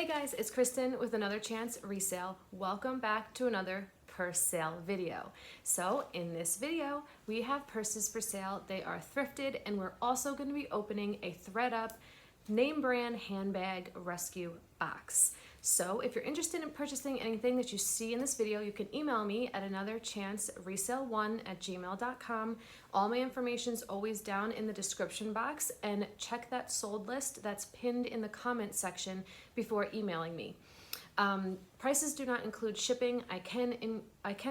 Hey guys, it's Kristen with another chance resale. Welcome back to another purse sale video. So in this video, we have purses for sale. They are thrifted, and we're also going to be opening a ThredUP name brand handbag rescue box. So if you're interested in purchasing anything that you see in this video, you can email me at anotherchanceresale1@gmail.com. All my information is always down in the description box, and check that sold list that's pinned in the comment section before emailing me. Prices do not include shipping. I can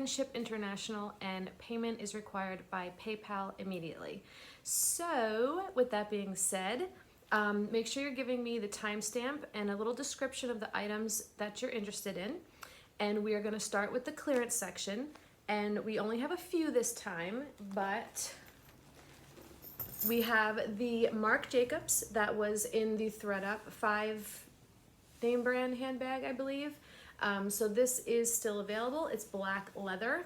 ship international, and payment is required by PayPal immediately. So with that being said, make sure you're giving me the timestamp and a little description of the items that you're interested in. And we are going to start with the clearance section. And we only have a few this time, but we have the Marc Jacobs that was in the ThredUP 5 name brand handbag, I believe. So this is still available. It's black leather.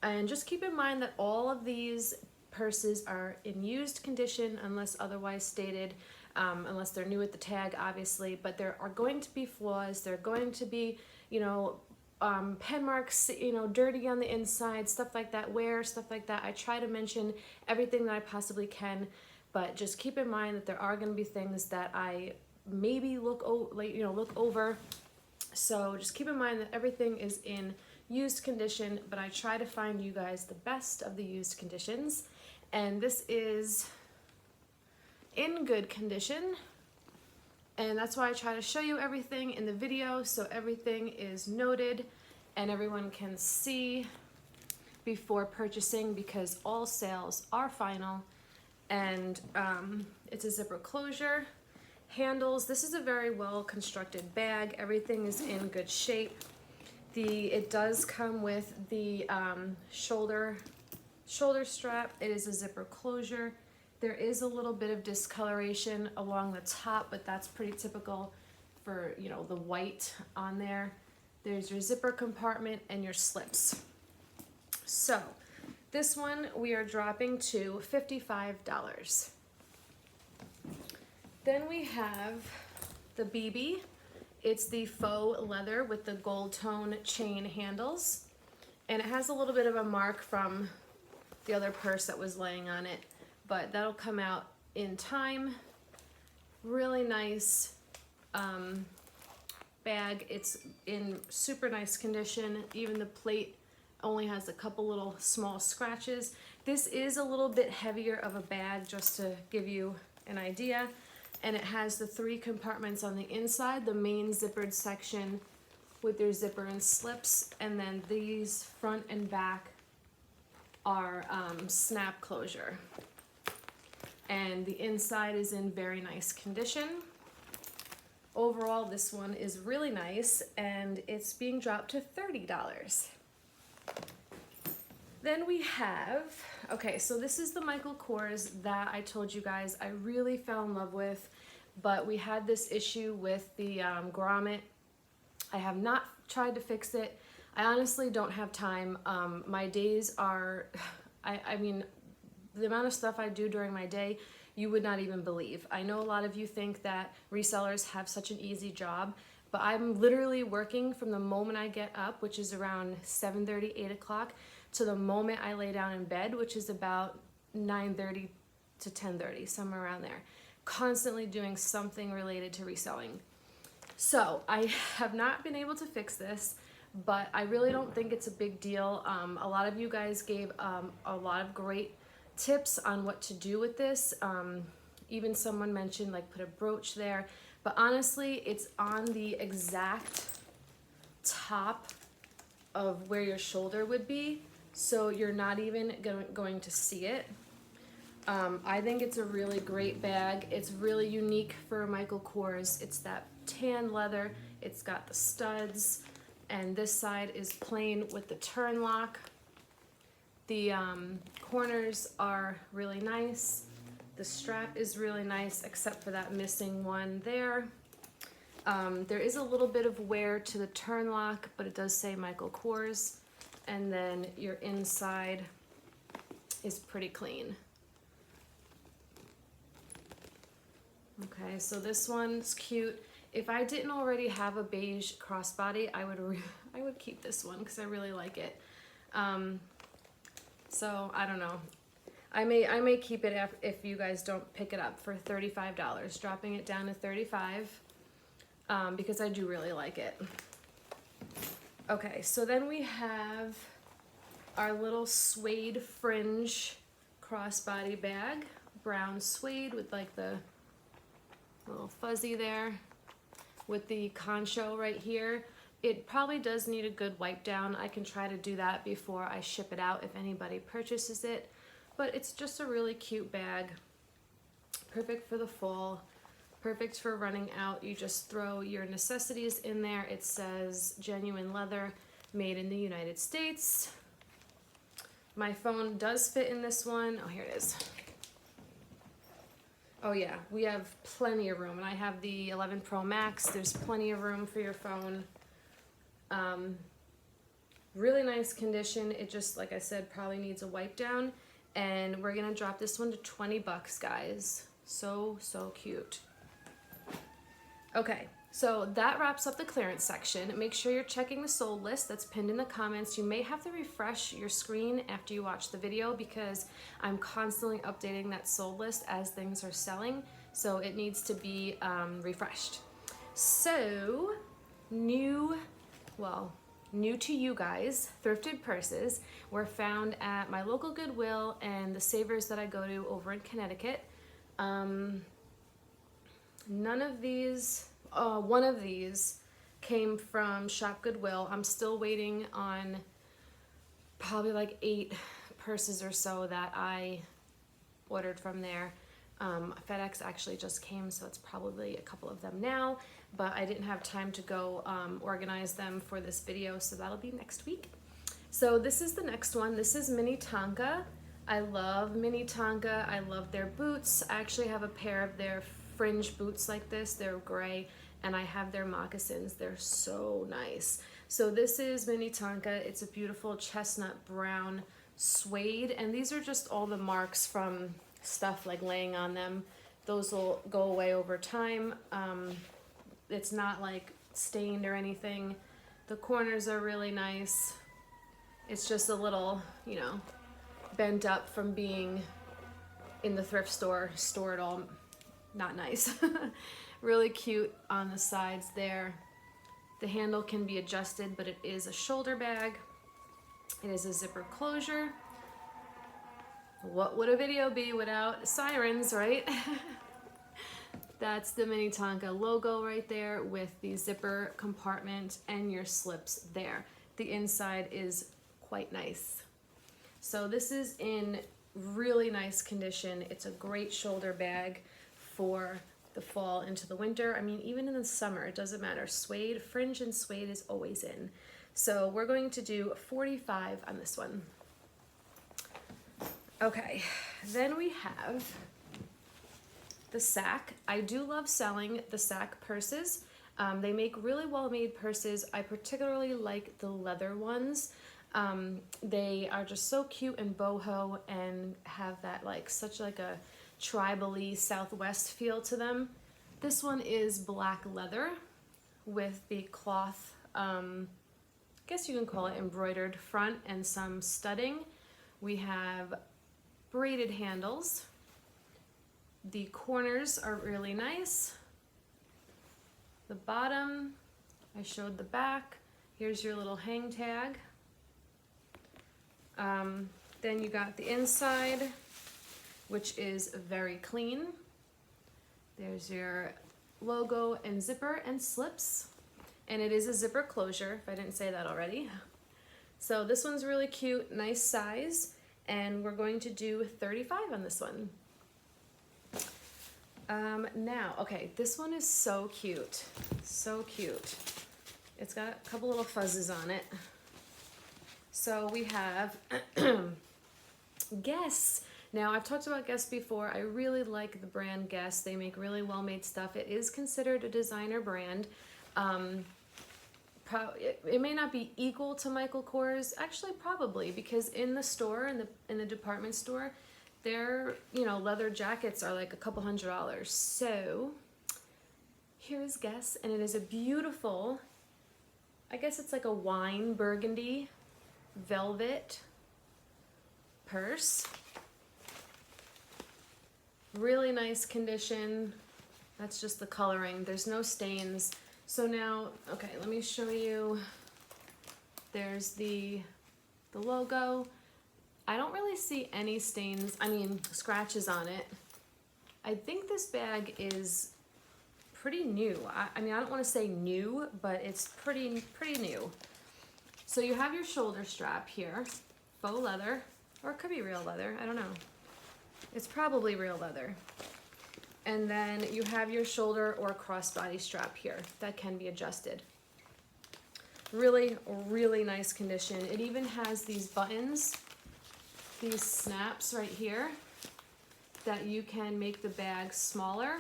And just keep in mind that all of these purses are in used condition unless otherwise stated. Unless they're new at the tag, obviously, but there are going to be flaws. There are going to be, pen marks, dirty on the inside, stuff like that, wear, stuff like that. I try to mention everything that I possibly can, but just keep in mind that there are going to be things that I maybe look over. So just keep in mind that everything is in used condition, but I try to find you guys the best of the used conditions, and this is in good condition, and that's why I try to show you everything in the video so everything is noted and everyone can see before purchasing, because all sales are final. And it's a zipper closure, handles. This is a very well constructed bag. Everything is in good shape. It does come with the shoulder strap. It is a zipper closure. There is a little bit of discoloration along the top, but that's pretty typical for, the white on there. There's your zipper compartment and your slips. So this one we are dropping to $55. Then we have the BB. It's the faux leather with the gold tone chain handles. And it has a little bit of a mark from the other purse that was laying on it, but that'll come out in time. Really nice bag. It's in super nice condition. Even the plate only has a couple little small scratches. This is a little bit heavier of a bag, just to give you an idea. And it has the 3 compartments on the inside, the main zippered section with their zipper and slips, and then these front and back are snap closure. And the inside is in very nice condition. Overall, this one is really nice, and it's being dropped to $30. Then we have, so this is the Michael Kors that I told you guys I really fell in love with, but we had this issue with the grommet. I have not tried to fix it. I honestly don't have time. My days are, the amount of stuff I do during my day, you would not even believe. I know a lot of you think that resellers have such an easy job, but I'm literally working from the moment I get up, which is around 7:30, 8 o'clock, to the moment I lay down in bed, which is about 9:30 to 10:30, somewhere around there. Constantly doing something related to reselling. So I have not been able to fix this, but I really don't think it's a big deal. A lot of you guys gave a lot of great tips on what to do with this. Even someone mentioned put a brooch there, but honestly it's on the exact top of where your shoulder would be, so you're not even going to see it. I think it's a really great bag. It's really unique for Michael Kors. It's that tan leather, it's got the studs, and this side is plain with the turn lock. The corners are really nice. The strap is really nice, except for that missing one there. There is a little bit of wear to the turn lock, but it does say Michael Kors. And then your inside is pretty clean. Okay, so this one's cute. If I didn't already have a beige crossbody, I would keep this one because I really like it. So I don't know. I may keep it if you guys don't pick it up for $35, dropping it down to $35 because I do really like it. Okay, so then we have our little suede fringe crossbody bag, brown suede with like the little fuzzy there with the concho right here. It probably does need a good wipe down. I can try to do that before I ship it out if anybody purchases it. But it's just a really cute bag. Perfect for the fall. Perfect for running out. You just throw your necessities in there. It says genuine leather, made in the United States. My phone does fit in this one. Oh, here it is. Oh yeah, we have plenty of room. And I have the 11 Pro Max. There's plenty of room for your phone. Really nice condition. It just, like I said, probably needs a wipe down. And we're gonna drop this one to 20 bucks, guys. So cute. Okay, so that wraps up the clearance section. Make sure you're checking the sold list that's pinned in the comments. You may have to refresh your screen after you watch the video because I'm constantly updating that sold list as things are selling. So it needs to be refreshed. So, new to you guys, thrifted purses were found at my local Goodwill and the Savers that I go to over in Connecticut. None of these, one of these came from Shop Goodwill. I'm still waiting on probably like 8 purses or so that I ordered from there. FedEx actually just came, so it's probably a couple of them now, but I didn't have time to go organize them for this video, so that'll be next week. So this is the next one. This is Mini Tonka. I love Mini Tonka. I love their boots. I actually have a pair of their fringe boots like this. They're gray, and I have their moccasins. They're so nice. So this is Mini Tonka. It's a beautiful chestnut brown suede, and these are just all the marks from stuff like laying on them. Those will go away over time. It's not like stained or anything. The corners are really nice. It's just a little, you know, bent up from being in the thrift store, stored all not nice. Really cute on the sides there. The handle can be adjusted, but it is a shoulder bag. It is a zipper closure. What would a video be without sirens, right? That's the Mini Tonka logo right there with the zipper compartment and your slips there. The inside is quite nice. So this is in really nice condition. It's a great shoulder bag for the fall into the winter. I mean, even in the summer, it doesn't matter. Suede, fringe and suede is always in. So we're going to do 45 on this one. Okay, then we have the Sack. I do love selling the Sack purses. They make really well-made purses. I particularly like the leather ones. They are just so cute and boho and have that like such like a tribal-y Southwest feel to them. This one is black leather with the cloth, I guess you can call it embroidered front and some studding. We have braided handles. The corners are really nice. The bottom, I showed the back. Here's your little hang tag. Then you got the inside, which is very clean. There's your logo and zipper and slips. And it is a zipper closure, if I didn't say that already. So this one's really cute, nice size. And we're going to do 35 on this one. Now, okay, this one is so cute. So cute. It's got a couple little fuzzes on it. So we have Guess. Now, I've talked about Guess before. I really like the brand Guess. They make really well-made stuff. It is considered a designer brand. It may not be equal to Michael Kors. Actually, probably, because in the store, in the department store, their leather jackets are like a couple $100. So Here's Guess, and it is a beautiful, I guess it's like a wine burgundy velvet purse. Really nice condition. That's just the coloring. There's no stains. So now, okay, let me show you. There's the logo. I don't really see any stains, I mean scratches on it. I think this bag is pretty new. I mean, I don't want to say new, but it's pretty new. So you have your shoulder strap here, faux leather, or it could be real leather, I don't know. It's probably real leather. And then you have your shoulder or crossbody strap here that can be adjusted. Really, really nice condition. It even has these buttons, these snaps right here, that you can make the bag smaller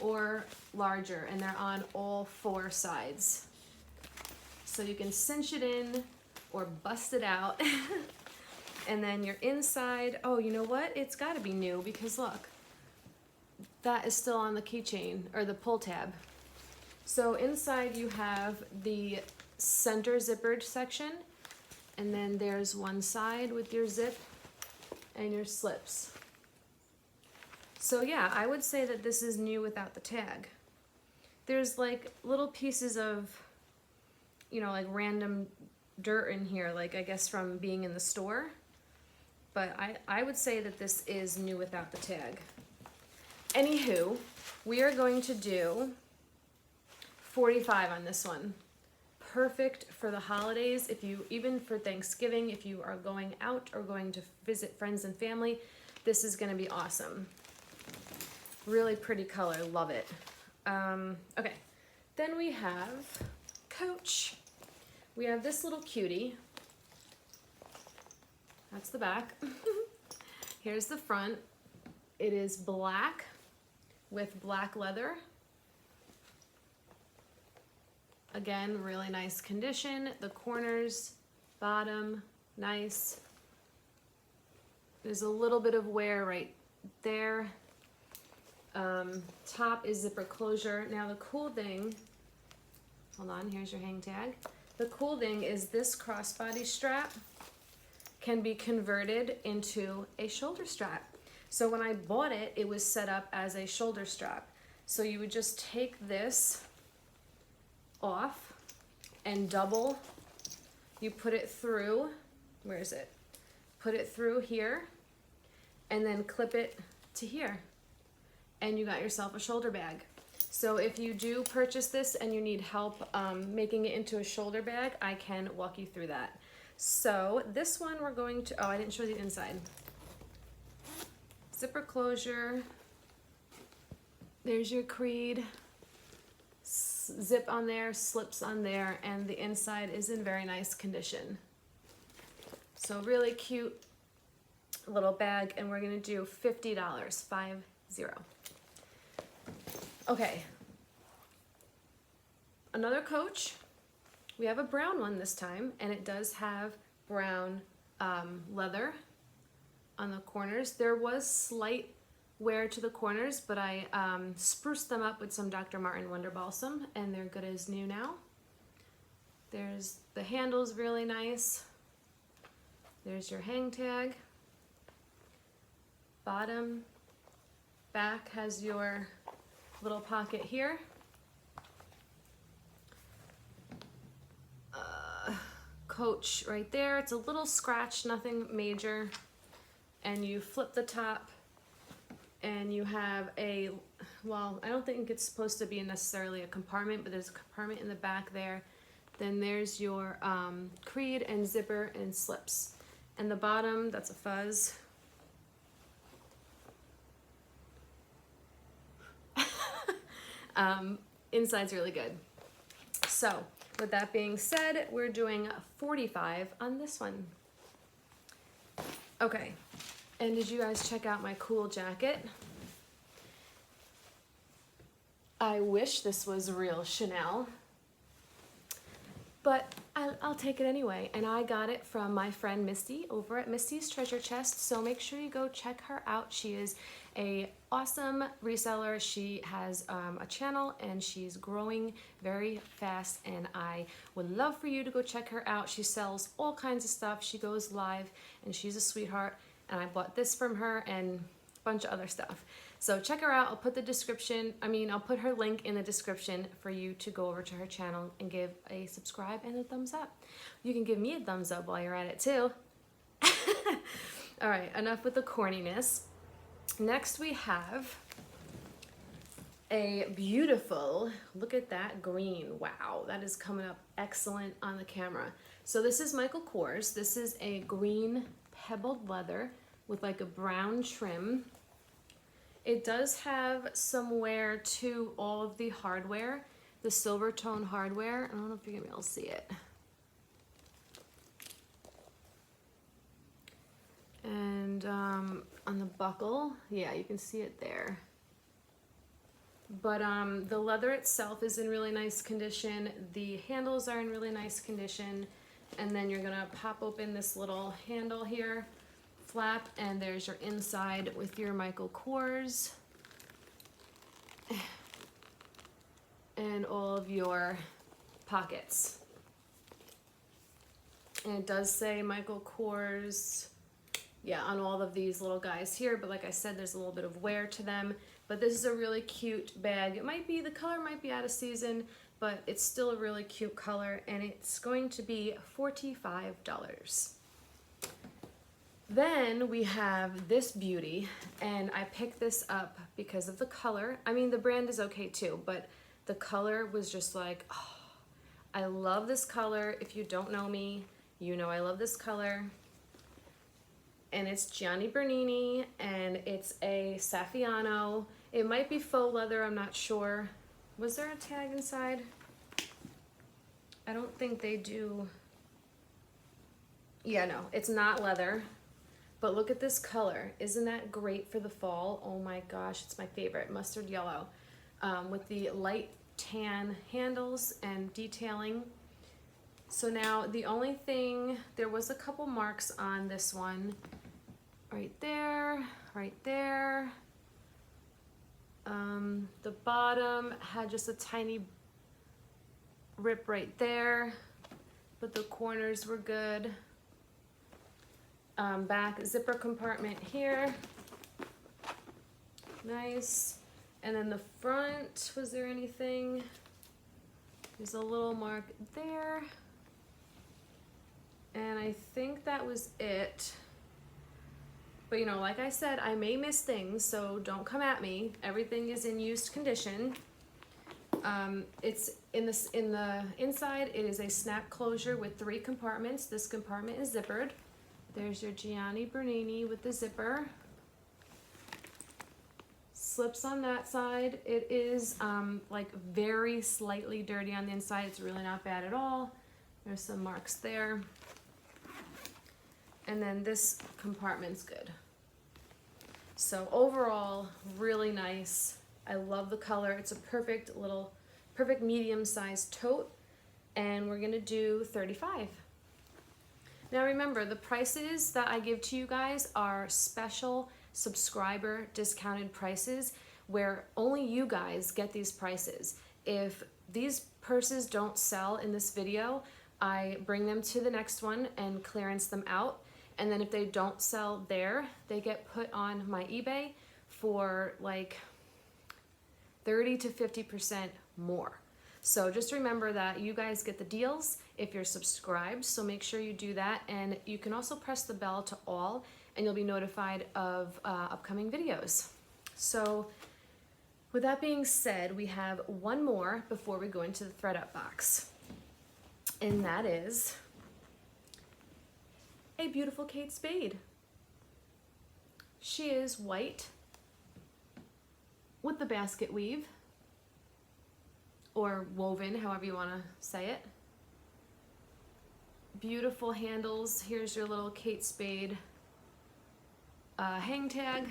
or larger, and they're on all four sides. So you can cinch it in or bust it out. And then your inside, oh, you know what? It's gotta be new because look, that is still on the keychain or the pull tab. So inside you have the center zippered section, and then there's one side with your zip and your slips. So yeah, I would say that this is new without the tag. There's like little pieces of, you know, like random dirt in here, like I guess from being in the store. But I would say that this is new without the tag. Anywho, we are going to do 45 on this one. Perfect for the holidays, if you, even for Thanksgiving, if you are going out or going to visit friends and family, this is gonna be awesome. Really pretty color, love it. Okay, then we have Coach. We have this little cutie. That's the back. Here's the front. It is black with black leather. Again, really nice condition. The corners, bottom, nice. There's a little bit of wear right there. Top is zipper closure. Now the cool thing, hold on, here's your hang tag. The cool thing is this crossbody strap can be converted into a shoulder strap. So when I bought it, it was set up as a shoulder strap. So you would just take this off and double. You put it through, where is it? Put it through here and then clip it to here. And you got yourself a shoulder bag. So if you do purchase this and you need help making it into a shoulder bag, I can walk you through that. So this one we're going to, oh, I didn't show the inside. Zipper closure. There's your creed. Zip on there, slips on there, and the inside is in very nice condition. So really cute little bag, and we're gonna do $50, 50. Okay. Another Coach. We have a brown one this time, and it does have brown leather on the corners. There was slight wear to the corners, but I spruced them up with some Dr. Martin Wonder Balsam, and they're good as new now. There's the handle's really nice. There's your hang tag. Bottom, back has your little pocket here. Coach right there. It's a little scratch, nothing major. And you flip the top and you have a, well, I don't think it's supposed to be necessarily a compartment, but there's a compartment in the back there. Then there's your creed and zipper and slips. And the bottom, that's a fuzz. Inside's really good. So with that being said, we're doing 45 on this one. Okay, and did you guys check out my cool jacket? I wish this was real Chanel. but I'll take it anyway. And I got it from my friend Misty over at Misty's Treasure Chest. So make sure you go check her out. She is a awesome reseller. She has a channel and she's growing very fast, and I would love for you to go check her out. She sells all kinds of stuff. She goes live and she's a sweetheart. And I bought this from her and a bunch of other stuff. So check her out. I'll put I'll put her link in the description for you to go over to her channel and give a subscribe and a thumbs up. You can give me a thumbs up while you're at it too. All right, enough with the corniness. Next we have a beautiful, look at that green. Wow, that is coming up excellent on the camera. So this is Michael Kors. This is a green pebbled leather with like a brown trim. It does have some wear to all of the hardware, the silver tone hardware. I don't know if you're gonna be able to see it. And on the buckle, yeah, you can see it there. But the leather itself is in really nice condition. The handles are in really nice condition. And then you're gonna pop open this little handle here, flap, and there's your inside with your Michael Kors and all of your pockets. And it does say Michael Kors, yeah, on all of these little guys here, but like I said, there's a little bit of wear to them. But this is a really cute bag. The color might be out of season, but it's still a really cute color, and it's going to be $45. Then we have this beauty, and I picked this up because of the color. I mean, the brand is okay too, but the color was just like, oh, I love this color. If you don't know me, you know I love this color. And it's Gianni Bernini, and it's a Saffiano. It might be faux leather, I'm not sure. Was there a tag inside? I don't think they do. Yeah, no, it's not leather. But look at this color. Isn't that great for the fall? Oh my gosh, it's my favorite, mustard yellow. With the light tan handles and detailing. So now the only thing, there was a couple marks on this one. Right there, right there. The bottom had just a tiny rip right there, but the corners were good. Back zipper compartment here. Nice. And then the front, was there anything? There's a little mark there. And I think that was it. But you know, like I said, I may miss things, so don't come at me. Everything is in used condition. It's in the inside, it is a snap closure with 3 compartments. This compartment is zippered. There's your Gianni Bernini with the zipper. Slips on that side. It is like very slightly dirty on the inside. It's really not bad at all. There's some marks there. And then this compartment's good. So overall, really nice. I love the color. It's a perfect medium-sized tote, and we're gonna do $35. Now remember, the prices that I give to you guys are special subscriber discounted prices where only you guys get these prices. If these purses don't sell in this video, I bring them to the next one and clearance them out. And then if they don't sell there, they get put on my eBay for like 30 to 50% more. So just remember that you guys get the deals if you're subscribed, so make sure you do that. And you can also press the bell to all, and you'll be notified of upcoming videos. So with that being said, we have one more before we go into the ThredUP box. And that is a beautiful Kate Spade. She is white with the basket weave, or woven, however you want to say it. Beautiful handles. Here's your little Kate Spade hang tag.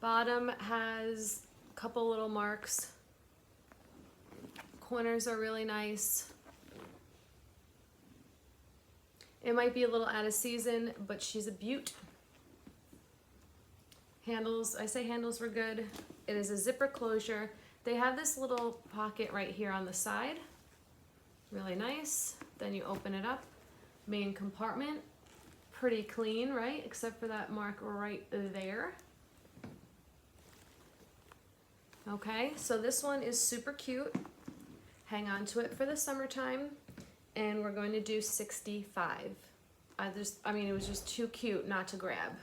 Bottom has a couple little marks. Corners are really nice. It might be a little out of season, but she's a beaut. Handles, I say handles were good. It is a zipper closure. They have this little pocket right here on the side. Really nice. Then you open it up. Main compartment. Pretty clean, right? Except for that mark right there. Okay, so this one is super cute. Hang on to it for the summertime. And we're going to do 65. I mean, it was just too cute not to grab.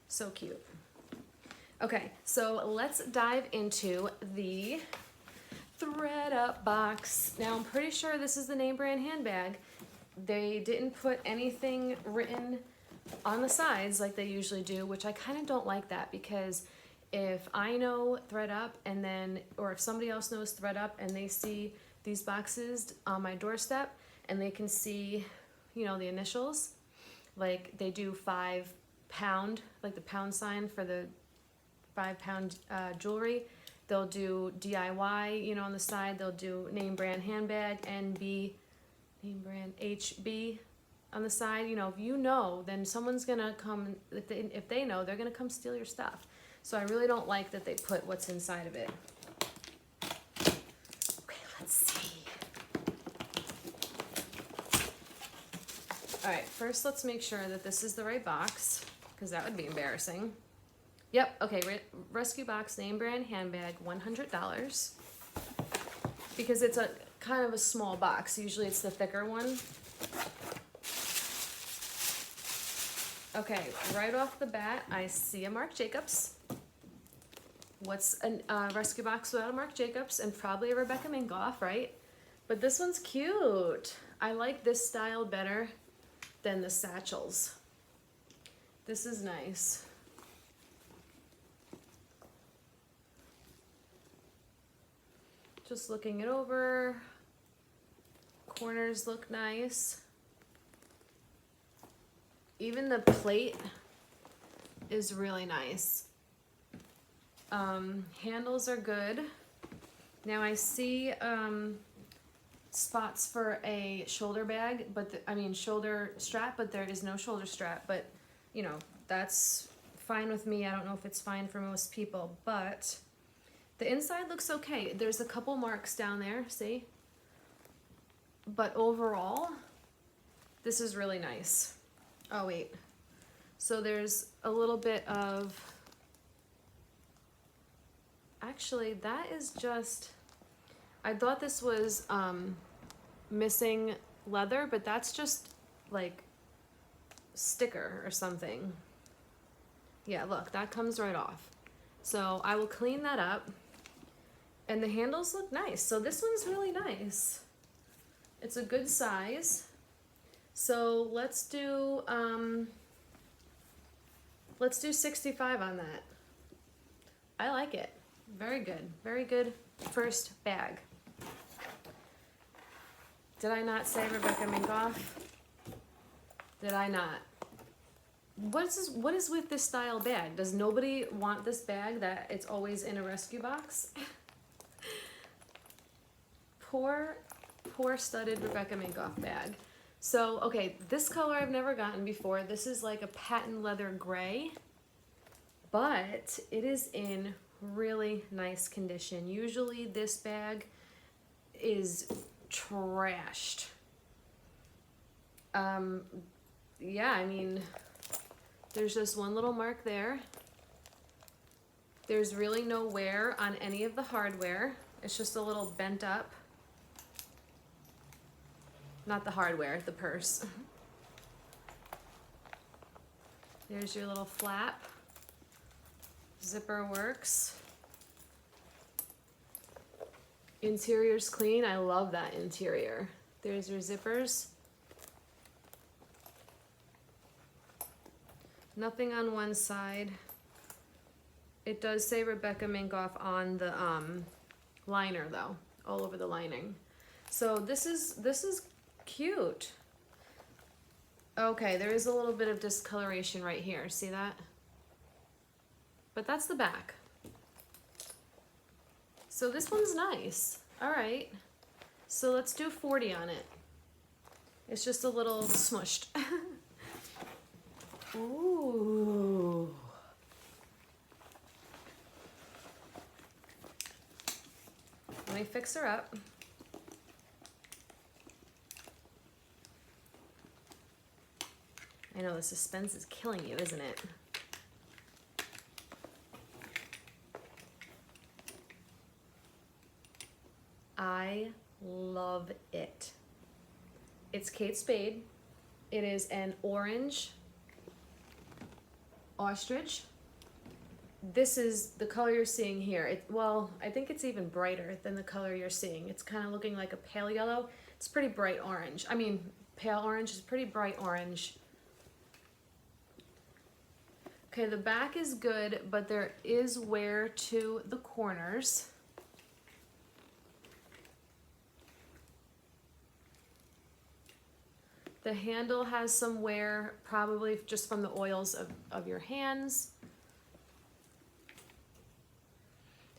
So cute. Okay, so let's dive into the ThredUP box. Now, I'm pretty sure this is the name brand handbag. They didn't put anything written on the sides like they usually do, which I kind of don't like that, because if I know ThredUP and then, or if somebody else knows ThredUP and they see these boxes on my doorstep and they can see, you know, the initials, like they do £5, like the pound sign for the £5 jewelry. They'll do DIY, you know, on the side. They'll do name brand handbag, NB, name brand HB on the side. You know, if you know, then someone's gonna come, if they know, they're gonna come steal your stuff. So I really don't like that they put what's inside of it. Okay, let's see. All right, first let's make sure that this is the right box, because that would be embarrassing. Yep, okay, Rescue Box name brand handbag, $100. Because it's a kind of a small box. Usually it's the thicker one. Okay, right off the bat, I see a Marc Jacobs. What's a Rescue Box without a Marc Jacobs? And probably a Rebecca Minkoff, right? But this one's cute. I like this style better than the satchels. This is nice. Just looking it over. Corners look nice. Even the plate is really nice. Handles are good. Now I see spots for a shoulder bag, but shoulder strap, but there is no shoulder strap. But you know, that's fine with me. I don't know if it's fine for most people, but the inside looks okay. There's a couple marks down there, see? But overall, this is really nice. Oh wait, so there's a little bit of, actually that is just, I thought this was missing leather, but that's just like sticker or something. Yeah, look, that comes right off. So I will clean that up. And the handles look nice. So this one's really nice. It's a good size. So let's do 65 on that. I like it. Very good. Very good first bag. Did I not say Rebecca Minkoff? Did I not? What is with this style bag? Does nobody want this bag that it's always in a rescue box? Poor studded Rebecca Minkoff bag. So, okay, this color I've never gotten before. This is like a patent leather gray, but it is in really nice condition. Usually this bag is trashed. Yeah, I mean, there's just one little mark there. There's really no wear on any of the hardware. It's just a little bent up. Not the hardware, the purse. There's your little flap. Zipper works. Interior's clean. I love that interior. There's your zippers. Nothing on one side. It does say Rebecca Minkoff on the liner though, all over the lining. So this is cute. Okay, there is a little bit of discoloration right here. See that? But that's the back. So this one's nice. All right. So let's do 40 on it. It's just a little smushed. Ooh. Let me fix her up. I know the suspense is killing you, isn't it? I love it. It's Kate Spade. It is an orange ostrich. This is the color you're seeing here. Well, I think it's even brighter than the color you're seeing. It's kind of looking like a pale yellow. It's pretty bright orange. I mean, pale orange is pretty bright orange. Okay, the back is good, but there is wear to the corners. The handle has some wear, probably just from the oils of your hands.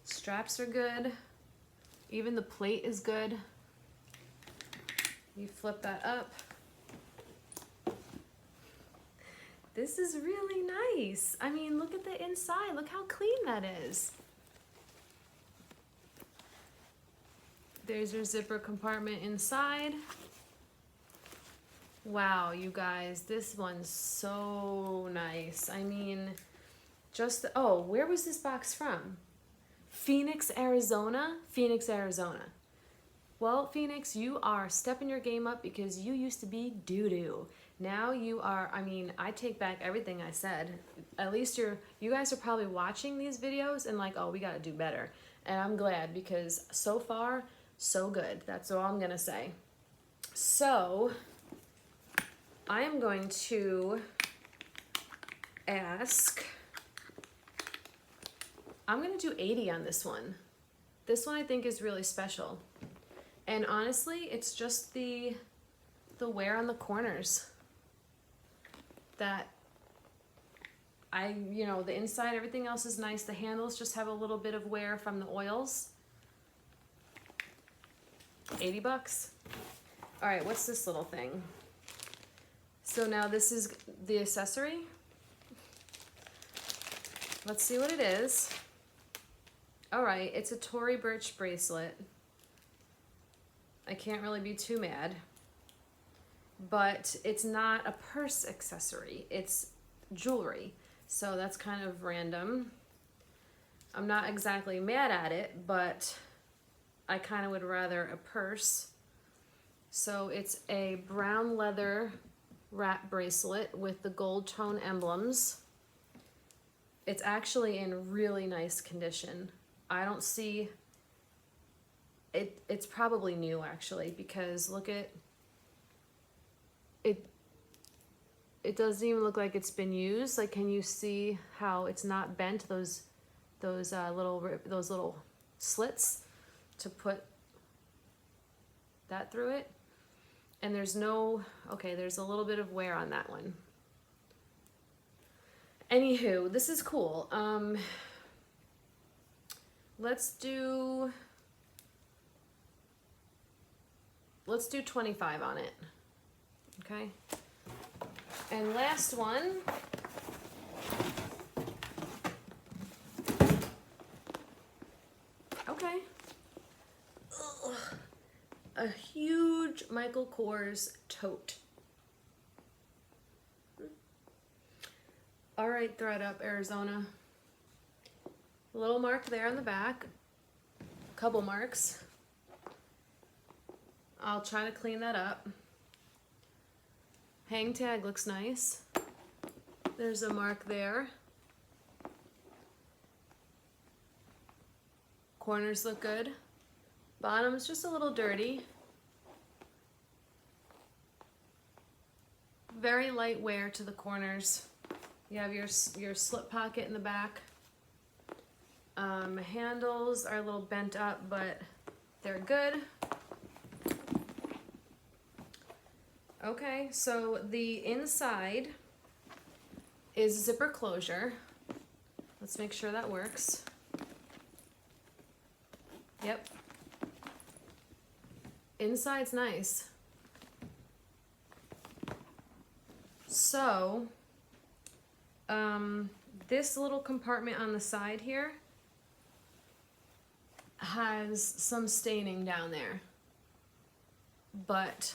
Straps are good. Even the plate is good. You flip that up. This is really nice. I mean, look at the inside. Look how clean that is. There's your zipper compartment inside. Wow, you guys, this one's so nice. I mean, oh, where was this box from? Phoenix, Arizona? Phoenix, Arizona. Well, Phoenix, you are stepping your game up because you used to be doo-doo. Now you are, I mean, I take back everything I said. At least you guys are probably watching these videos and like, oh, we gotta do better. And I'm glad because so far, so good. That's all I'm gonna say. So, I am going to ask, I'm gonna do 80 on this one. This one I think is really special. And honestly, it's just the wear on the corners that the inside, everything else is nice. The handles just have a little bit of wear from the oils. 80 bucks. All right, what's this little thing? So now this is the accessory. Let's see what it is. All right, it's a Tory Burch bracelet. I can't really be too mad, but it's not a purse accessory. It's jewelry, so that's kind of random. I'm not exactly mad at it, but I kind of would rather a purse. So it's a brown leather wrap bracelet with the gold tone emblems. It's actually in really nice condition. I don't see it. It's probably new actually, because look at it. It doesn't even look like it's been used. Like, can you see how it's not bent? Those little slits to put that through it. And there's no, okay, there's a little bit of wear on that one. Anywho, this is cool. Let's do 25 on it. Okay. And last one. Okay. Ugh. A huge Michael Kors tote. All right, ThredUP, Arizona. A little mark there on the back. A couple marks. I'll try to clean that up. Hang tag looks nice. There's a mark there. Corners look good. Bottom's just a little dirty. Very light wear to the corners. You have your slip pocket in the back. Handles are a little bent up, but they're good. Okay, so the inside is zipper closure. Let's make sure that works. Yep. Inside's nice. So, this little compartment on the side here has some staining down there, but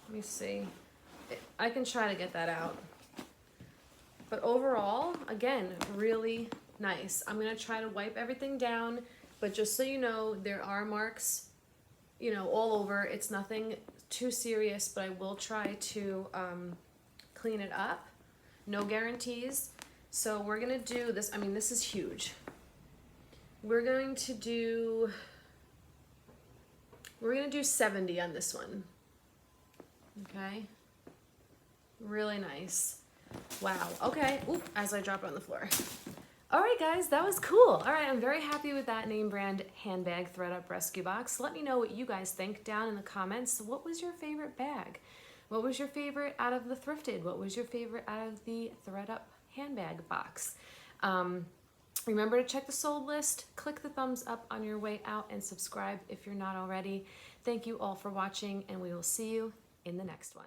let me see. I can try to get that out. But overall, again, really nice. I'm gonna try to wipe everything down, but just so you know, there are marks, you know, all over. It's nothing too serious, but I will try to clean it up. No guarantees. So we're gonna do this. I mean, this is huge. We're gonna do 70 on this one. Okay. Really nice. Wow. Okay. Oop, as I drop it on the floor. All right, guys, that was cool. All right, I'm very happy with that name brand handbag ThredUP rescue box. Let me know what you guys think down in the comments. What was your favorite bag? What was your favorite out of the Thrifted? What was your favorite out of the ThredUP handbag box? Remember to check the sold list, click the thumbs up on your way out, and subscribe if you're not already. Thank you all for watching, and we will see you in the next one.